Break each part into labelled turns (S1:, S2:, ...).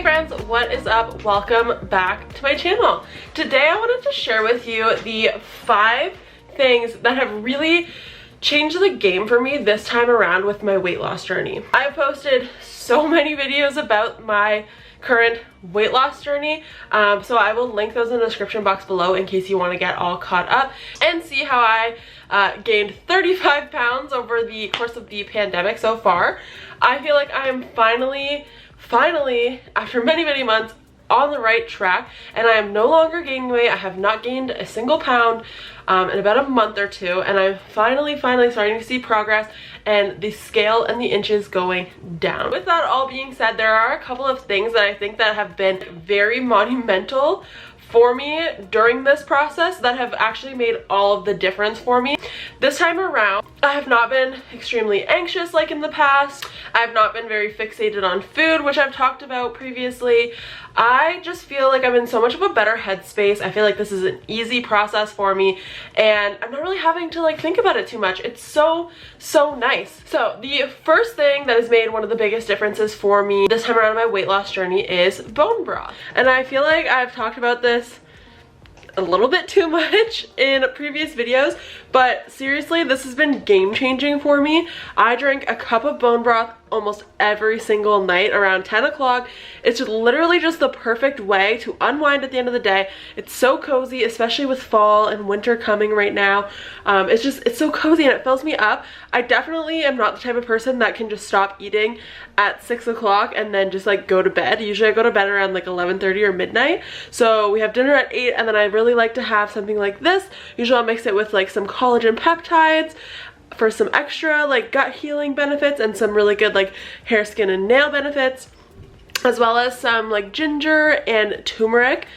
S1: friends, what is up? Welcome back to my channel. Today I wanted to share with you the 5 things that have really changed the game for me this time around with my weight loss journey. I've posted so many videos about my current weight loss journey, so I will link those in the description box below in case you want to get all caught up and see how I gained 35 pounds over the course of the pandemic so far. I feel like I am finally, after many months, on the right track, and I am no longer gaining weight. I have not gained a single pound in about a month or two, and I'm finally starting to see progress and the scale and the inches going down. With that all being said, there are a couple of things that I think that have been very monumental for me during this process that have actually made all of the difference for me. This time around, I have not been extremely anxious like in the past. I have not been very fixated on food, which I've talked about previously. I just feel like I'm in so much of a better headspace. I feel like this is an easy process for me, and I'm not really having to like think about it too much. It's so nice. So the first thing that has made one of the biggest differences for me this time around in my weight loss journey is bone broth. And I feel like I've talked about this a little bit too much in previous videos, but seriously, this has been game-changing for me. I drink a cup of bone broth almost every single night around 10 o'clock. It's literally just the perfect way to unwind at the end of the day. It's so cozy, especially with fall and winter coming right now. It's so cozy and it fills me up. I definitely am not the type of person that can just stop eating at 6 o'clock and then just like go to bed. Usually I go to bed around like 11:30 or midnight. So we have dinner at 8, and then I really like to have something like this. Usually I'll mix it with like some collagen peptides for some extra like gut healing benefits and some really good like hair, skin, and nail benefits, as well as some like ginger and turmeric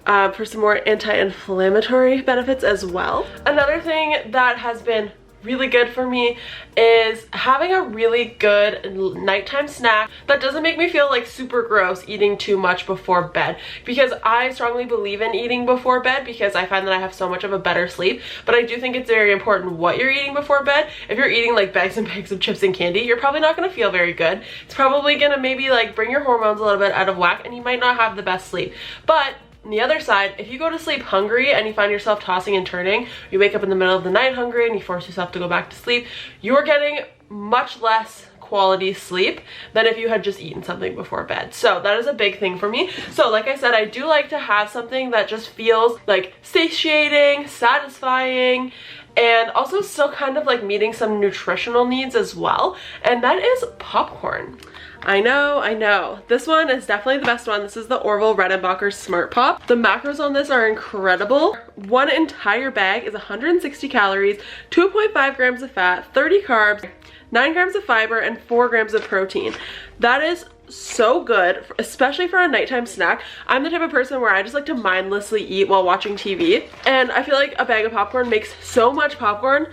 S1: for some more anti-inflammatory benefits as well. Another thing that has been really good for me is having a really good nighttime snack that doesn't make me feel like super gross eating too much before bed, because I strongly believe in eating before bed because I find that I have so much of a better sleep. But I do think it's very important what you're eating before bed. If you're eating like bags and bags of chips and candy, you're probably not going to feel very good. It's probably going to maybe like bring your hormones a little bit out of whack, and you might not have the best sleep. But on the other side, if you go to sleep hungry and you find yourself tossing and turning, you wake up in the middle of the night hungry and you force yourself to go back to sleep, you're getting much less quality sleep than if you had just eaten something before bed. So that is a big thing for me. So like I said, I do like to have something that just feels like satiating, satisfying, and also still kind of like meeting some nutritional needs as well, and that is popcorn. I know. This one is definitely the best one. This is the Orville Redenbacher Smart Pop. The macros on this are incredible. One entire bag is 160 calories, 2.5 grams of fat, 30 carbs, 9 grams of fiber, and 4 grams of protein. That is so good, especially for a nighttime snack. I'm the type of person where I just like to mindlessly eat while watching TV, and I feel like a bag of popcorn makes so much popcorn.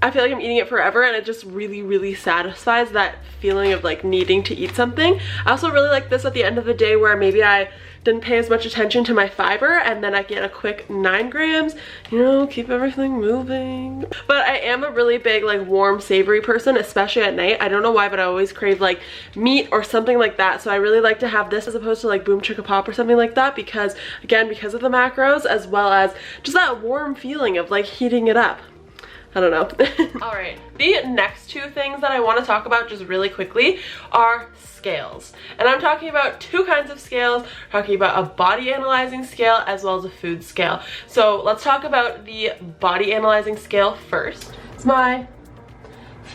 S1: I feel like I'm eating it forever, and it just really satisfies that feeling of like needing to eat something. I also really like this at the end of the day where maybe I didn't pay as much attention to my fiber, and then I get a quick 9 grams, you know, keep everything moving. But I am a really big like warm savory person, especially at night. I don't know why, but I always crave like meat or something like that. So I really like to have this as opposed to like Boom Chicka Pop or something like that, because again, because of the macros, as well as just that warm feeling of like heating it up. I don't know. All right, the next 2 things that I want to talk about just really quickly are scales. And I'm talking about 2 kinds of scales. I'm talking about a body analyzing scale as well as a food scale. So let's talk about the body analyzing scale first. It's my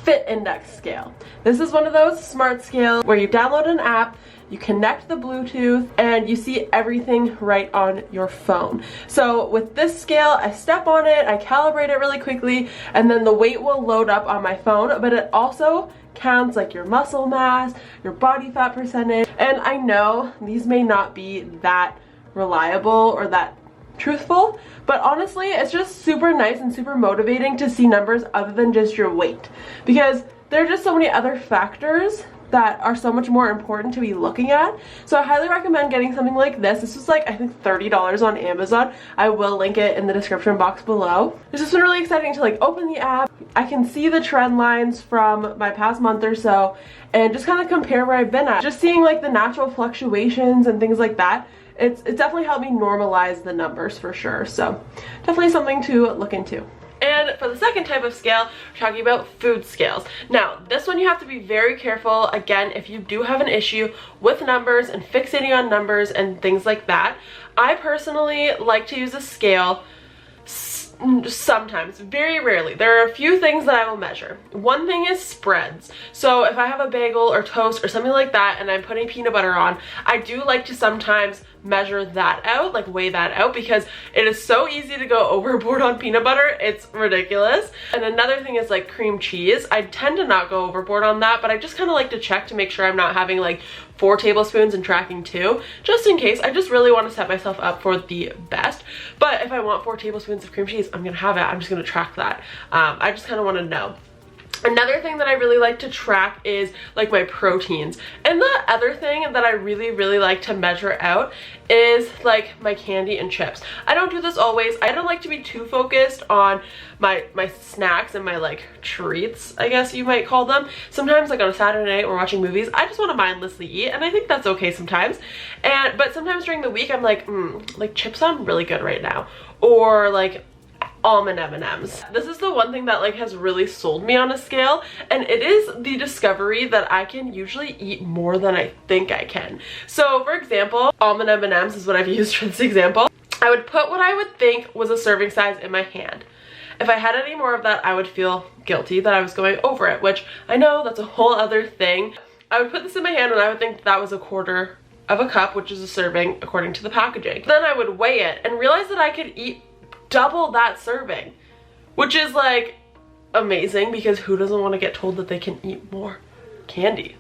S1: Fit Index scale. This is one of those smart scales where you download an app, you connect the Bluetooth, and you see everything right on your phone. So with this scale, I step on it, I calibrate it really quickly, and then the weight will load up on my phone, but it also counts like your muscle mass, your body fat percentage. And I know these may not be that reliable or that truthful, but honestly, it's just super nice and super motivating to see numbers other than just your weight, because there are just so many other factors that are so much more important to be looking at. So I highly recommend getting something like this. This was like, I think $30 on Amazon. I will link it in the description box below. It's just been really exciting to like open the app. I can see the trend lines from my past month or so and just kind of compare where I've been at. Just seeing like the natural fluctuations and things like that. It's definitely helped me normalize the numbers for sure. So definitely something to look into. And for the second type of scale, we're talking about food scales. Now, this one you have to be very careful. Again, if you do have an issue with numbers and fixating on numbers and things like that, I personally like to use a scale sometimes, very rarely. There are a few things that I will measure. One thing is spreads. So if I have a bagel or toast or something like that and I'm putting peanut butter on, I do like to sometimes measure that out, like weigh that out, because it is so easy to go overboard on peanut butter. It's ridiculous. And another thing is like cream cheese. I tend to not go overboard on that, but I just kind of like to check to make sure I'm not having like 4 tablespoons and tracking 2, just in case. I just really want to set myself up for the best. But if I want 4 tablespoons of cream cheese, I'm gonna have it. I'm just gonna track that. I just kind of want to know. Another thing that I really like to track is like my proteins. And the other thing that I really like to measure out is like my candy and chips. I don't do this always. I don't like to be too focused on my snacks and my like treats, I guess you might call them. Sometimes like on a Saturday night we're watching movies, I just want to mindlessly eat, and I think that's okay sometimes. But sometimes during the week I'm like, like chips sound really good right now. Or like almond M&Ms. This is the one thing that like has really sold me on a scale, and it is the discovery that I can usually eat more than I think I can. So for example, almond M&Ms is what I've used for this example. I would put what I would think was a serving size in my hand. If I had any more of that, I would feel guilty that I was going over it, which I know that's a whole other thing. I would put this in my hand and I would think that was 1/4 of a cup, which is a serving according to the packaging. Then I would weigh it and realize that I could eat double that serving, which is like amazing, because who doesn't want to get told that they can eat more candy?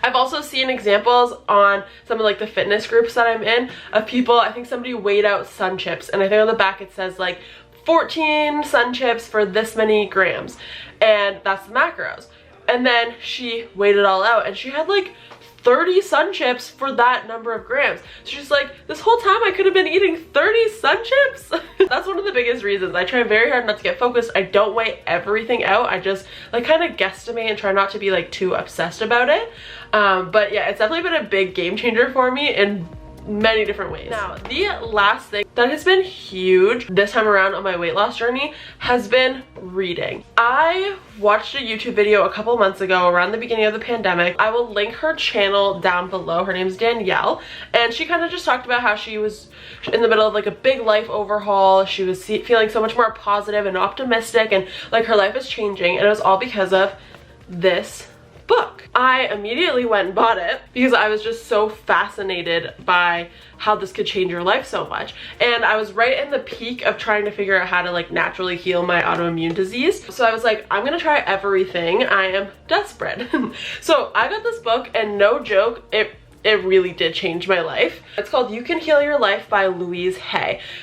S1: I've also seen examples on some of like the fitness groups that I'm in of people, I think somebody weighed out Sun Chips, and I think on the back it says like 14 Sun Chips for this many grams, and that's the macros. And then she weighed it all out and she had like 30 Sun Chips for that number of grams. So she's like, this whole time I could have been eating 30 Sun Chips? That's one of the biggest reasons. I try very hard not to get focused. I don't weigh everything out. I just like kind of guesstimate and try not to be like too obsessed about it. But yeah, it's definitely been a big game changer for me in many different ways. Now, the last thing that has been huge this time around on my weight loss journey has been reading. I watched a YouTube video a couple months ago around the beginning of the pandemic. I will link her channel down below. Her name's Danielle, and she kind of just talked about how she was in the middle of like a big life overhaul. She was feeling so much more positive and optimistic, and like her life is changing, and it was all because of this book. I immediately went and bought it because I was just so fascinated by how this could change your life so much. And I was right in the peak of trying to figure out how to like naturally heal my autoimmune disease. So I was like, I'm gonna try everything. I am desperate. So I got this book, and no joke, it really did change my life. It's called You Can Heal Your Life by Louise.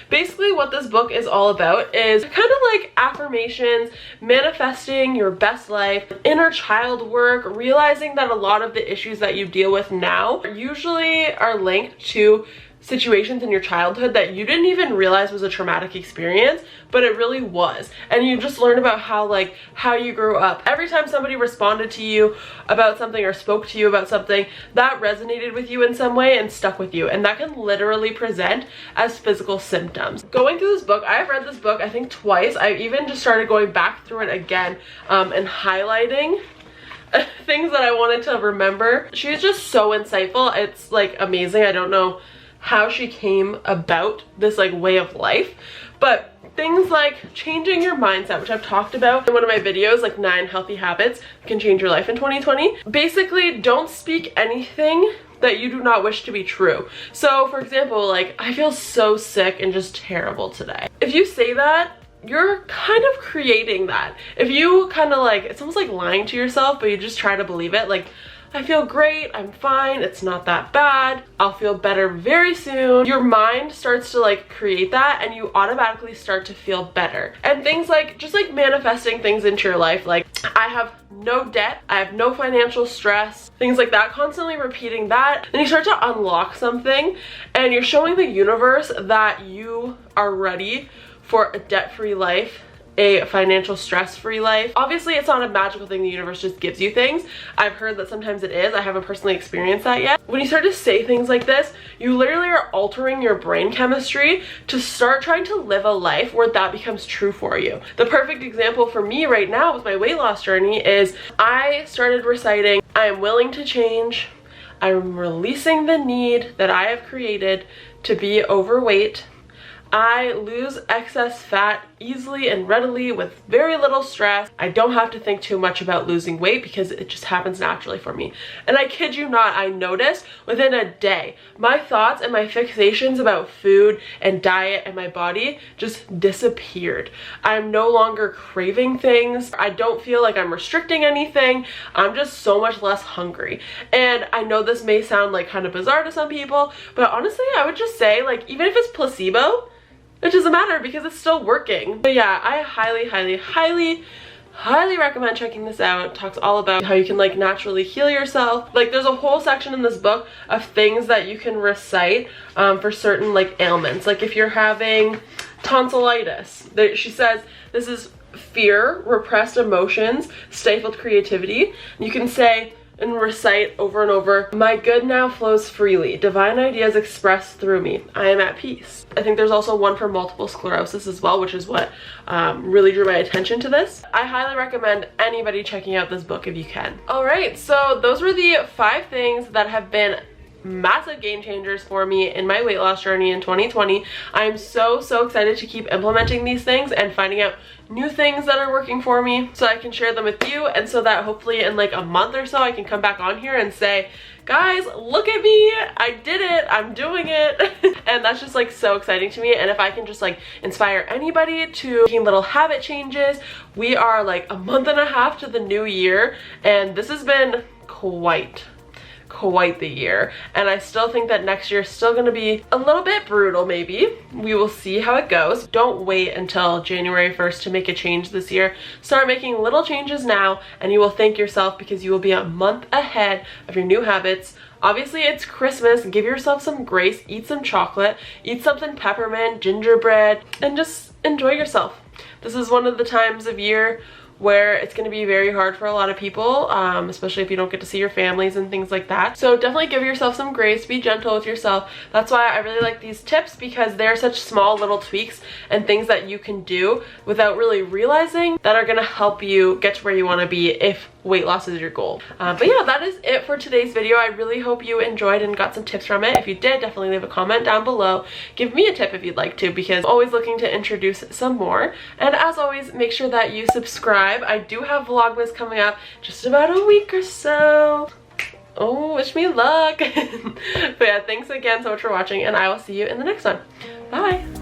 S1: Basically what this book is all about is kind of like affirmations, manifesting your best life, inner child work, realizing that a lot of the issues that you deal with now usually are linked to situations in your childhood that you didn't even realize was a traumatic experience, but it really was. And you just learn about how you grew up. Every time somebody responded to you about something or spoke to you about something, that resonated with you in some way and stuck with you, and that can literally present as physical symptoms. Going through this book, I've read this book I think twice. I even just started going back through it again and highlighting things that I wanted to remember. She's just so insightful. It's like amazing. I don't know how she came about this like way of life, but things like changing your mindset, which I've talked about in one of my videos, like 9 healthy habits that can change your life in 2020. Basically, don't speak anything that you do not wish to be true. So for example, like, I feel so sick and just terrible today. If you say that, you're kind of creating that. If you kind of like, it's almost like lying to yourself, but you just try to believe it. Like, I feel great, I'm fine, it's not that bad, I'll feel better very soon. Your mind starts to like create that and you automatically start to feel better. And things like, just like manifesting things into your life, like I have no debt, I have no financial stress, things like that, constantly repeating that, then you start to unlock something and you're showing the universe that you are ready for a debt-free life, a financial stress-free life. Obviously, it's not a magical thing, the universe just gives you things. I've heard that sometimes it is. I haven't personally experienced that yet. When you start to say things like this, you literally are altering your brain chemistry to start trying to live a life where that becomes true for you. The perfect example for me right now with my weight loss journey is I started reciting, I am willing to change, I'm releasing the need that I have created to be overweight, I lose excess fat easily and readily with very little stress. I don't have to think too much about losing weight because it just happens naturally for me. And I kid you not, I noticed within a day, my thoughts and my fixations about food and diet and my body just disappeared. I'm no longer craving things. I don't feel like I'm restricting anything. I'm just so much less hungry. And I know this may sound like kind of bizarre to some people, but honestly, I would just say, like, even if it's placebo, it doesn't matter because it's still working. But yeah, I highly recommend checking this out. It talks all about how you can like naturally heal yourself. Like there's a whole section in this book of things that you can recite for certain like ailments. Like if you're having tonsillitis, she says this is fear, repressed emotions, stifled creativity. You can say and recite over and over, my good now flows freely, divine ideas expressed through me, I am at peace. I think there's also one for multiple sclerosis as well, which is what really drew my attention to this. I highly recommend anybody checking out this book if you can. All right, so those were the 5 things that have been massive game changers for me in my weight loss journey in 2020. I'm so excited to keep implementing these things and finding out new things that are working for me so I can share them with you, and so that hopefully in like a month or so I can come back on here and say, guys, look at me, I did it, I'm doing it. And that's just like so exciting to me. And if I can just like inspire anybody to making little habit changes. We are like a month and a half to the new year and this has been quite the year, and I still think that next year is still going to be a little bit brutal. Maybe we will see how it goes. Don't wait until January 1st to make a change this year. Start making little changes now and you will thank yourself because you will be a month ahead of your new habits. Obviously it's Christmas, give yourself some grace, eat some chocolate, eat something peppermint, gingerbread, and just enjoy yourself. This is one of the times of year where it's going to be very hard for a lot of people, especially if you don't get to see your families and things like that. So definitely give yourself some grace, be gentle with yourself. That's why I really like these tips, because they're such small little tweaks and things that you can do without really realizing that are going to help you get to where you want to be if weight loss is your goal. But yeah, that is it for today's video. I really hope you enjoyed and got some tips from it. If you did, definitely leave a comment down below. Give me a tip if you'd like to, because I'm always looking to introduce some more. And as always, make sure that you subscribe. I do have Vlogmas coming up just about a week or so. Oh, wish me luck. But yeah, thanks again so much for watching, and I will see you in the next one. Bye.